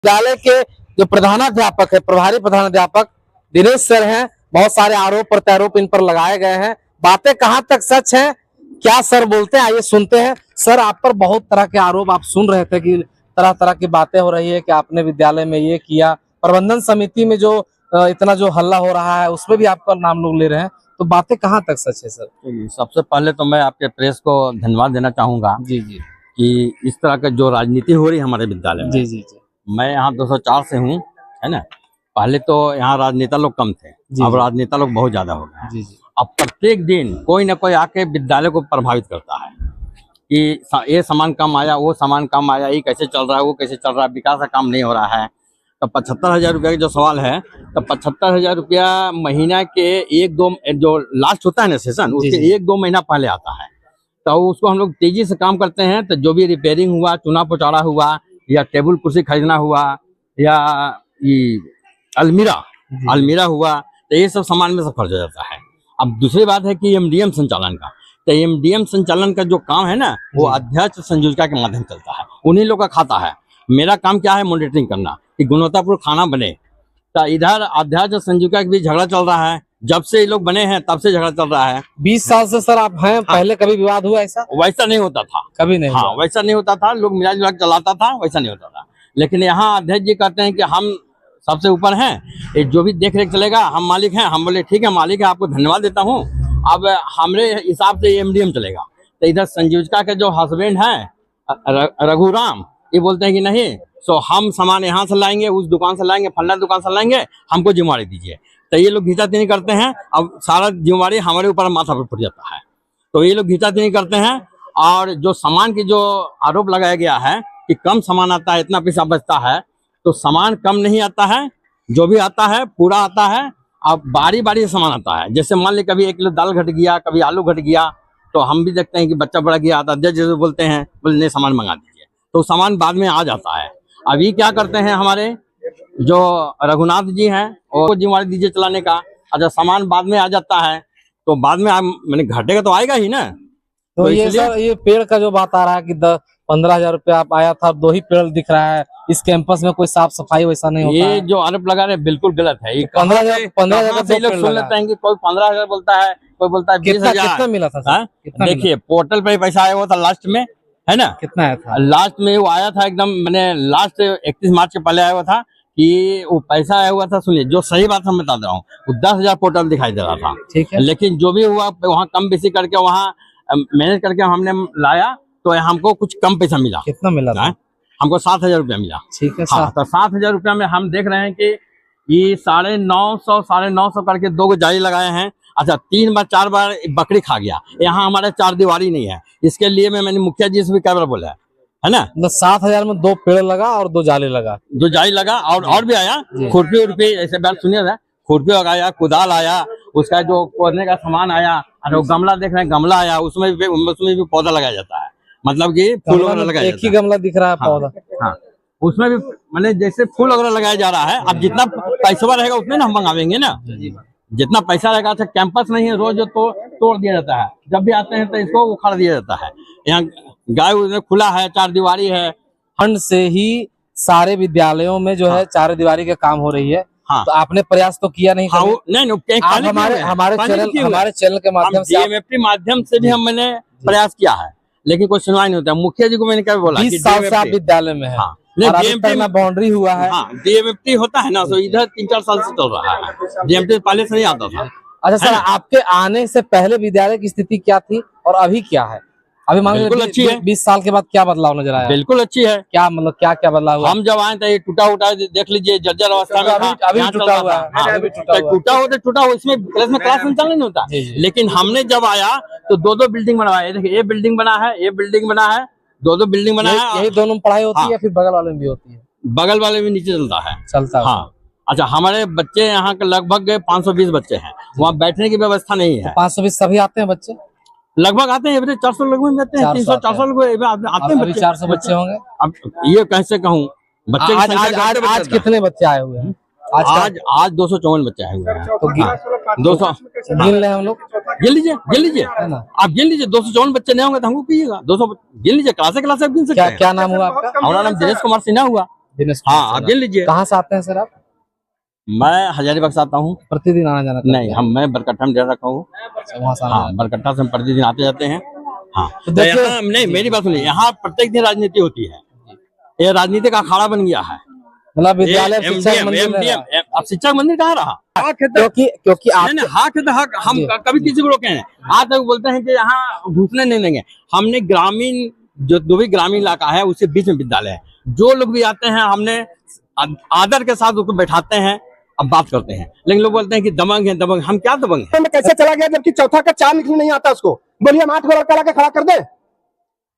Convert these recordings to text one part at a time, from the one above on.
विद्यालय के जो प्रधानाध्यापक है, प्रभारी प्रधानाध्यापक दिनेश सर हैं। बहुत सारे आरोप प्रत्यारोप इन पर लगाए गए हैं। बातें कहां तक सच हैं, क्या सर बोलते हैं, आइए सुनते हैं। सर, आप पर बहुत तरह के आरोप आप सुन रहे थे कि तरह तरह की बातें हो रही है कि आपने विद्यालय में ये किया, प्रबंधन समिति में जो इतना जो हल्ला हो रहा है उसमें भी आपका नाम लोग ले रहे हैं, तो बातें कहाँ तक सच है सर? सबसे पहले तो मैं आपके प्रेस को धन्यवाद देना चाहूंगा जी जी कि इस तरह का जो राजनीति हो रही है हमारे विद्यालय में। जी जी जी मैं यहाँ 204 से हूँ, है ना। पहले तो यहाँ राजनेता लोग कम थे, अब राजनेता लोग बहुत ज्यादा हो गए। जी जी अब प्रत्येक दिन कोई ना कोई आके विद्यालय को प्रभावित करता है कि ये सामान कम आया, वो सामान कम आया, ये कैसे चल रहा है, वो कैसे चल रहा है, विकास का काम नहीं हो रहा है। तो 75,000 रुपया का जो सवाल है, तो 75,000 रुपया महीना के एक दो जो लास्ट होता है ना सेशन, उसके एक दो महीना पहले आता है। तो उसको हम लोग तेजी से काम करते हैं। तो जो भी रिपेयरिंग हुआ, चूना पोचाड़ा हुआ, या टेबल कुर्सी खरीदना हुआ, या ये अलमीरा हुआ, तो ये सब सामान में से खर्च हो जाता है। अब दूसरी बात है कि एमडीएम संचालन का, तो एमडीएम संचालन का जो काम है ना, वो अध्यक्ष संयोजिका के माध्यम चलता है, उन्हीं लोग का खाता है। मेरा काम क्या है, मॉनिटरिंग करना कि गुणवत्तापूर्ण खाना बने। तो इधर अध्यक्ष संयोजिका के बीच झगड़ा चल रहा है, जब से ये लोग बने हैं तब से झगड़ा चल रहा है। 20 साल से सर आप हैं। पहले कभी विवाद हुआ ऐसा? वैसा नहीं होता था, कभी नहीं। हाँ, वैसा नहीं होता था, लोग मिला जुला चलाता था, वैसा नहीं होता था। लेकिन यहाँ अध्यक्ष जी कहते हैं कि हम सबसे ऊपर हैं, ये जो भी देख रेख चलेगा, हम मालिक हैं। हम बोले ठीक है मालिक है, आपको धन्यवाद देता हूँ, अब हमारे हिसाब से एमडीएम चलेगा। तो इधर संयोजिका के जो हस्बैंड है रघुराम, ये बोलते हैं कि नहीं, सो हम सामान यहाँ से लाएंगे, उस दुकान से लाएंगे, फलना दुकान से लाएंगे, हमको जिम्मेवारी दीजिए। तो ये लोग घींचातीनी करते हैं, अब सारा जिम्मेवारी हमारे ऊपर माथा पर पड़ जाता है। तो ये लोग घींचातीनी करते हैं। और जो सामान की जो आरोप लगाया गया है कि कम सामान आता है, इतना पैसा बचता है, तो सामान कम नहीं आता है, जो भी आता है पूरा आता है। अब बारी बारी से सामान आता है। जैसे मान ली कभी 1 किलो दाल घट गया, कभी आलू घट गया, तो हम भी देखते हैं कि बच्चा बड़ा गया, तो अध्यक्ष जैसे बोलते हैं, बोले नहीं सामान मंगा दीजिए, तो सामान बाद में आ जाता है। अभी क्या करते हैं हमारे जो रघुनाथ जी हैं, वो जिम्मेवारी दीजिए चलाने का। अच्छा, सामान बाद में आ जाता है, तो बाद में मैंने घटेगा तो आएगा ही ना। तो ये सर, ये पेड़ का जो बात आ रहा है कि 15,000 रुपया आप आया था, 2 ही पेड़ दिख रहा है, इस कैंपस में कोई साफ सफाई वैसा नहीं होता ये है। जो आरोप लगा रहे बिल्कुल गलत है। 15,000 से लोग सुन लेते हैं कि कोई 15,000 बोलता है, कोई बोलता है 20,000। कितना मिला था सर? देखिए, पोर्टल पे पैसा आया हुआ था लास्ट में, है ना। कितना आया था लास्ट में? वो आया था एकदम, मैंने लास्ट 31 मार्च के पहले आया हुआ था कि वो पैसा आया हुआ था। सुनिए, जो सही बात हम बता रहा हूँ, वो 10,000 पोर्टल दिखाई दे रहा था, ठीक है। लेकिन जो भी हुआ वहाँ कम बेसी करके, वहाँ मैनेज करके हमने लाया, तो हमको कुछ कम पैसा मिला। कितना मिला था? हमको 7,000 रुपया मिला। ठीक है। हाँ, तो 7,000 रुपया में हम देख रहे हैं कि ये 950 करके 2 गो जाली लगाए हैं। अच्छा, 3 बार 4 बार बकरी खा गया। यहाँ हमारे 4 दीवारी नहीं है, इसके लिए मैंने मुखिया जी से भी कैमरा बोला है ना। 7,000 में 2 पेड़ लगा और 2 जाली लगा, 2 जाली लगा, और भी आया खुरपी उर्पी, ऐसे बात सुनिए था, खुरपी आया, कुदाल आया, उसका जो कोदने का सामान आया। और वो गमला देख रहे हैं, गमला आया, उसमें भी पौधा लगाया जाता है, मतलब कि फूल वगैरह लगाया जाता है। एक ही गमला दिख रहा है पौधा। हाँ, उसमें भी मैंने जैसे फूल वगैरह लगाया जा रहा है। अब जितना पैसा रहेगा उतने ना हम मंगावेंगे ना, जितना पैसा रहेगा। अच्छा, कैंपस नहीं है, रोज तो तोड़ दिया जाता है, जब भी आते हैं तो इसको उखाड़ दिया जाता है। यहाँ गाय खुला है, 4 दीवारी है। फंड से ही सारे विद्यालयों में जो है 4 दीवारी का काम हो रही है। हाँ, तो आपने प्रयास तो किया नहीं? हाँ, नहीं, आप हमारे चैनल के माध्यम से, डीएमएफटी माध्यम से भी हम मैंने प्रयास किया है, लेकिन कोई सुनवाई नहीं होता। मुखिया जी को मैंने क्या बोला, 20 साल से आप विद्यालय में है। हाँ, डीएमएफटी में बाउंड्री हुआ है। हाँ, डीएमएफटी होता है ना, तो इधर 3-4 साल से चल रहा है। डीएमएफटी पहले से नहीं आता था। अच्छा सर, आपके आने से पहले विद्यालय की स्थिति क्या थी और अभी क्या है? अभी मान लीजिए अच्छी है। 20 साल के बाद क्या बदलाव नजर आया? बिल्कुल अच्छी है। क्या मतलब क्या बदलाव हुआ? हम जब आए थे, टूटा उटा देख लीजिए, जर्जर अवस्था में अभी टूटा हुआ है। टूटा हुआ, इसमें क्लास संचालन नहीं होता। लेकिन हमने जब आया तो 2-2 बिल्डिंग बनवाए। देखिए, ये बिल्डिंग बना है, ये बिल्डिंग बना है, 2-2 बिल्डिंग बना है। यही दोनों में पढ़ाई होती है या फिर बगल वाले में भी होती है? बगल वाले भी नीचे चलता है। हाँ, अच्छा, हमारे बच्चे यहाँ के लगभग 520 बच्चे हैं, वहाँ बैठने की व्यवस्था नहीं है। 520 सभी आते हैं बच्चे? लगभग आते हैं, 400 लोग आते हैं, 300-400 लोग आते हैं। 400 बच्चे होंगे। अब ये कैसे कहूँ, बच्चे आज कितने बच्चे आए हुए हैं? आज 254 बच्चे आए हुए हैं। तो 200 गिन ले हम लोग। गिन लीजिए आप, गिन लीजिए। 254 बच्चे नहीं होंगे तो हमको कीजिएगा। 200 गिन लीजिए, क्लास आप गिन सकते हैं। क्या नाम हुआ आपका? हमारा नाम दिनेश कुमार सिन्हा हुआ। दिनेश हाँ कुमार आप गिन लीजिए। कहाँ से आते हैं सर आप? मैं हजारीबाग से आता हूँ। प्रतिदिन आना जाना करते नहीं, मैं बरकट्टा में डेरा रखा हूँ। हैं? वहाँ से आना हाँ, जाना। बरकट्टा से हम प्रतिदिन आते जाते हैं। हाँ तो तो देखिए- यहाँ नहीं, मेरी बात सुनिए, यहाँ प्रत्येक दिन राजनीति होती है। ये राजनीति का अखाड़ा बन गया है। मतलब विद्यालय ये शिक्षक MDM, मंदिर में रहा। अब शिक्षक मंदिर कहाँ रहा? क्योंकि आप नहीं, हक है तो हक, हम जी। कभी किसी को रोके हैं? आज तक बोलते हैं कि यहाँ घुसने नहीं देंगे। हमने ग्रामीण जो भी ग्रामीण इलाका है उसके बीच में विद्यालय है। जो लोग भी आते हैं हमने आदर के साथ उसको बैठाते हैं, अब बात करते हैं। लेकिन लोग बोलते हैं कि दबंग है, दबंग। हम क्या दबंग हैं? में कैसे चला गया जबकि चौथा का 4 लिखने नहीं आता उसको? बोलिए हम 8 को लड़का लाके खड़ा कर दे,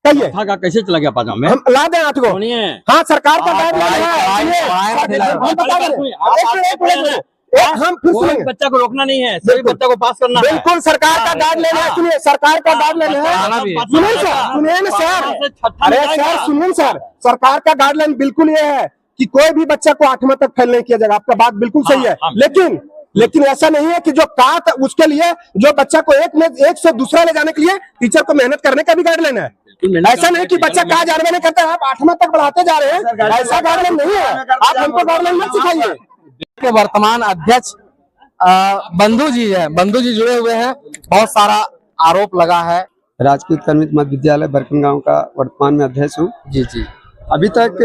कहिए चौथा का कैसे चला गया पाजा में? हम ला दें 8 को। सुनिए, हाँ सरकार का गाइडलाइन पढ़ाई- है। हम बता रहे हैं। हम फिर कोई सुनिए, बच्चा को रोकना नहीं है, सभी बिल्कुल। बच्चा को पास करना है। बिल्कुल सरकार का गाइडलाइन है। सुनिए सरकार का गाइडलाइन पढ़ाना है। भी है। सुनिए सर, सुनिए ना सर, अरे सर सुनिए सर, सरकार का गाइडलाइन बिल्कुल ये है कि कोई भी बच्चा को 8वीं तक फेल नहीं किया जाएगा। आपका बात बिल्कुल सही है, लेकिन ऐसा नहीं है कि जो कहा था उसके लिए जो बच्चा को एक से दूसरा ले जाने के लिए टीचर को मेहनत करने का भी गाइडलाइन है। ऐसा नहीं कि बच्चा कहा जानवे नहीं करता, आप 8वीं तक बढ़ाते जा रहे हैं, ऐसा गाइडलाइन नहीं है। आप हमको गाइडलाइन मत सिखाइए। के वर्तमान अध्यक्ष बंधु जी है, बंधु जी जुड़े हुए हैं। बहुत सारा आरोप लगा है। राजकीय उत्क्रमित मध्य विद्यालय बरकन गांव का वर्तमान में अध्यक्ष हूँ। जी जी। अभी तक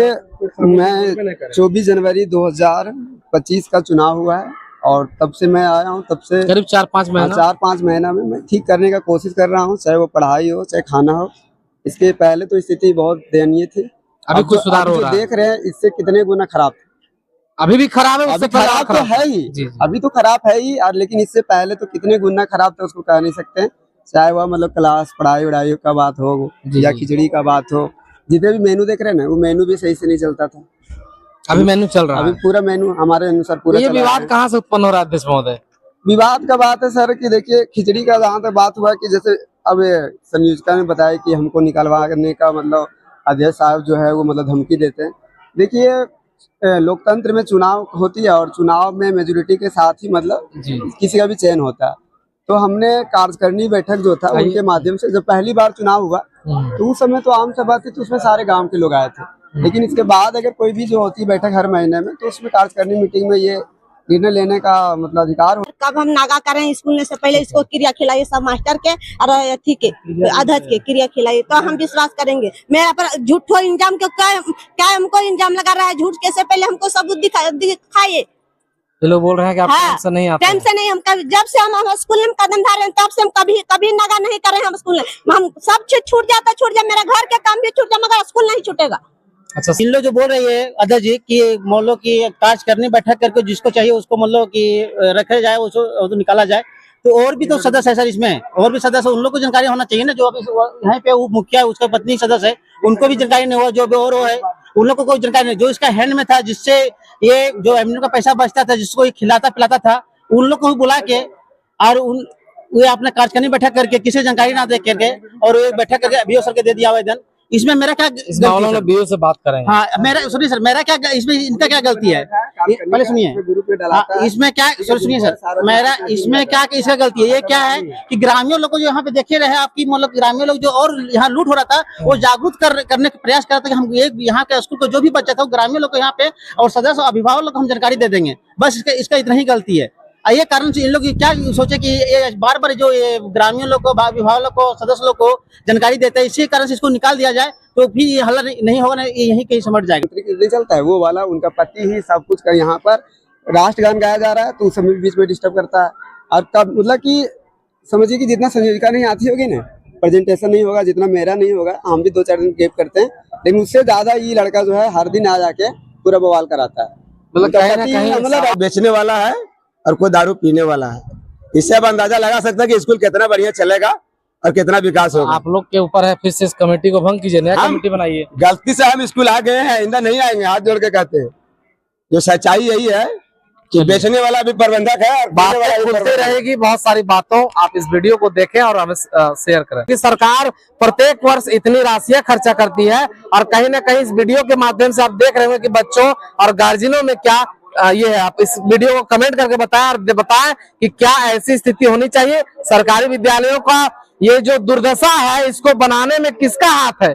मैं 24 जनवरी 2025 का चुनाव हुआ है और तब से मैं आया हूँ। तब से करीब 4-5 महीना। 4-5 महीना में मैं ठीक करने का कोशिश कर रहा हूँ, चाहे वो पढ़ाई हो चाहे खाना हो। इसके पहले तो स्थिति बहुत दयनीय थी। अभी कुछ सुधार हो जो रहा है। देख रहे हैं इससे कितने गुना खराब था। अभी भी खराब है, उससे अभी खराब तो है ही, जी, जी। अभी तो खराब है ही, और लेकिन इससे पहले तो कितने गुना खराब था उसको कह नहीं सकते हैं। चाहे वह मतलब क्लास पढ़ाई वढ़ाई का बात हो जी, या जी। खिचड़ी का बात हो, जितने भी मेनू देख रहे हैं ना, वो मेनू भी सही से नहीं चलता था। अभी मेनू चल रहा अभी है। पूरा मेनू हमारे अनुसार पूरा ये चला विवाद है। कहाँ से उत्पन्न हो रहा है अध्यक्ष महोदय? विवाद का बात है सर कि देखिए खिचड़ी का जहाँ तक बात हुआ कि जैसे अब संयोजका ने बताया कि हमको निकलवाने का मतलब अध्यक्ष साहब जो है वो मतलब धमकी देते हैं। देखिए लोकतंत्र में चुनाव होती है और चुनाव में मेजोरिटी के साथ ही मतलब जी। किसी का भी चयन होता है। तो हमने कार्यकारिणी बैठक जो था उनके माध्यम से जब पहली बार चुनाव हुआ तो उस समय तो आम सभा थी, तो उसमें सारे गांव के लोग आए थे। लेकिन इसके बाद अगर कोई भी जो होती है बैठक हर महीने में, तो उसमें कार्यकारिणी मीटिंग में ये निर्णय लेने का मतलब अधिकार हो। कब हम नागा करें स्कूल से पहले इसको क्रिया खिलाइए, सब मास्टर के और अथी के अध्यक्ष के क्रिया खिलाइए, तो हम विश्वास करेंगे। मेरा पर झूठो इंजाम क्या हमको इंजाम लगा रहा है झूठ के, से पहले हमको सबूत दिखाइए। ये लोग बोल रहे हैं कि आप हाँ, टाइम से नहीं आते टाइम से नहीं। हम जब से हम स्कूल में कदम धरे हैं तब से हम कभी नागा नहीं करे। हम स्कूल में हम सब चीज छूट जाए, मेरा घर के काम भी छूट जाए, मगर स्कूल नहीं छूटेगा। अच्छा, इन लोग जो बोल रही है अध्यक्ष जी कि मान लो कि कार्यकारिणी बैठक करके जिसको चाहिए उसको मान लो कि रखा जाए, उसको निकाला जाए। तो और भी तो सदस्य है सर, इसमें और भी सदस्य, उन लोग को जानकारी होना चाहिए ना। जो अभी यहाँ पे वो मुखिया है, उसका पत्नी सदस्य है, उनको भी जानकारी नहीं हुआ। जो भी और वो है उन लोग को कोई जानकारी नहीं। जो इसका हैंड में था, जिससे ये जो एमएनए का पैसा बचता था, जिसको ये खिलाता पिलाता था, उन लोग को भी बुला के और वे अपने कार्यकारिणी बैठक करके किसी जानकारी ना दे करके और ये बैठक करके बीओ सर के दे दिया आवेदन। इसमें मेरा क्या इस मामले में बीओ से बात करेंगे। हाँ, मेरा सुनिए सर, मेरा क्या इसमें इनका क्या गलती है? पहले सुनिए। हाँ, इसमें क्या सुनिए सर, मेरा इसमें क्या इसका गलती है? ये क्या है कि ग्रामीण लोग को जो यहाँ पे देखे रहे आपकी मतलब ग्रामीण लोग जो और यहाँ लूट हो रहा था, वो जागरूक करने का प्रयास करते कि हम एक यहाँ के स्कूल को जो भी बच्चा था वो ग्रामीण लोग को यहाँ पे और सदस्य अभिभावक लोग को हम जानकारी दे देंगे। बस इसका इतना ही गलती है। ये कारण से इन लोग क्या सोचे कि ये बार बार जो ये ग्रामीण लोग को अभिभावक लोग को सदस्य लोग को जानकारी देते हैं, इसी कारण से इसको निकाल दिया जाए तो फिर ये हल नहीं होगा, यहीं कहीं समझ जाएगा। नहीं चलता है वो वाला, उनका पति ही सब कुछ का। यहाँ पर राष्ट्रगान गाया जा रहा है तो उस समय बीच में डिस्टर्ब करता है। और तब मतलब कि समझिए कि जितना संयोजिका नहीं आती होगी ना, प्रेजेंटेशन नहीं होगा, जितना मेरा नहीं होगा, हम भी 2-4 दिन गैप करते हैं, लेकिन उससे ज्यादा ये लड़का जो है हर दिन आ जाके पूरा बवाल कराता है। मतलब बेचने वाला है और कोई दारू पीने वाला है। इससे अब अंदाजा लगा सकता है कि स्कूल कितना बढ़िया चलेगा और कितना विकास होगा। आप लोग के ऊपर है, फिर से इस कमेटी को भंग कीजिए, नया कमेटी बनाइए। गलती से हम स्कूल आ गए हैं, आइंदा नहीं आएंगे, हाथ जोड़ के कहते हैं। जो सच्चाई यही है कि बेचने वाला भी प्रबंधक है और बातें खुलती रहेगी। बहुत सारी बातों आप इस वीडियो को देखें और हमें शेयर करें कि सरकार प्रत्येक वर्ष इतनी राशियां खर्चा करती है और कहीं ना कहीं इस वीडियो के माध्यम से आप देख रहे होंगे कि बच्चों और गार्जियनों में क्या ये है। आप इस वीडियो को कमेंट करके बताएं कि क्या ऐसी स्थिति होनी चाहिए। सरकारी विद्यालयों का ये जो दुर्दशा है, इसको बनाने में किसका हाथ है?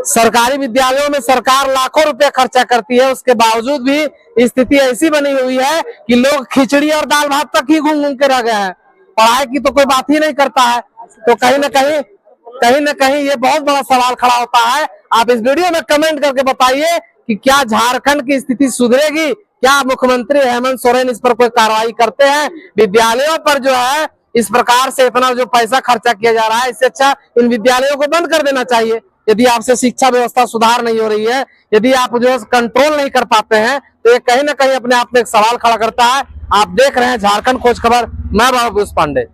सरकारी विद्यालयों में सरकार लाखों रुपए खर्चा करती है, उसके बावजूद भी स्थिति ऐसी बनी हुई है कि लोग खिचड़ी और दाल भात तक ही घूम घूम के रह गए हैं, पढ़ाई की तो कोई बात ही नहीं करता है। तो कहीं न कहीं ये बहुत बड़ा सवाल खड़ा होता है। आप इस वीडियो में कमेंट करके बताइए कि क्या झारखंड की स्थिति सुधरेगी, क्या मुख्यमंत्री हेमंत सोरेन इस पर कोई कार्रवाई करते हैं। विद्यालयों पर जो है इस प्रकार से इतना जो पैसा खर्चा किया जा रहा है, इससे अच्छा इन विद्यालयों को बंद कर देना चाहिए। यदि आपसे शिक्षा व्यवस्था सुधार नहीं हो रही है, यदि आप जो है कंट्रोल नहीं कर पाते हैं, तो ये कहीं ना कहीं अपने आप में एक सवाल खड़ा करता है। आप देख रहे हैं झारखंड खोज खबर, मैं बाबू पांडे।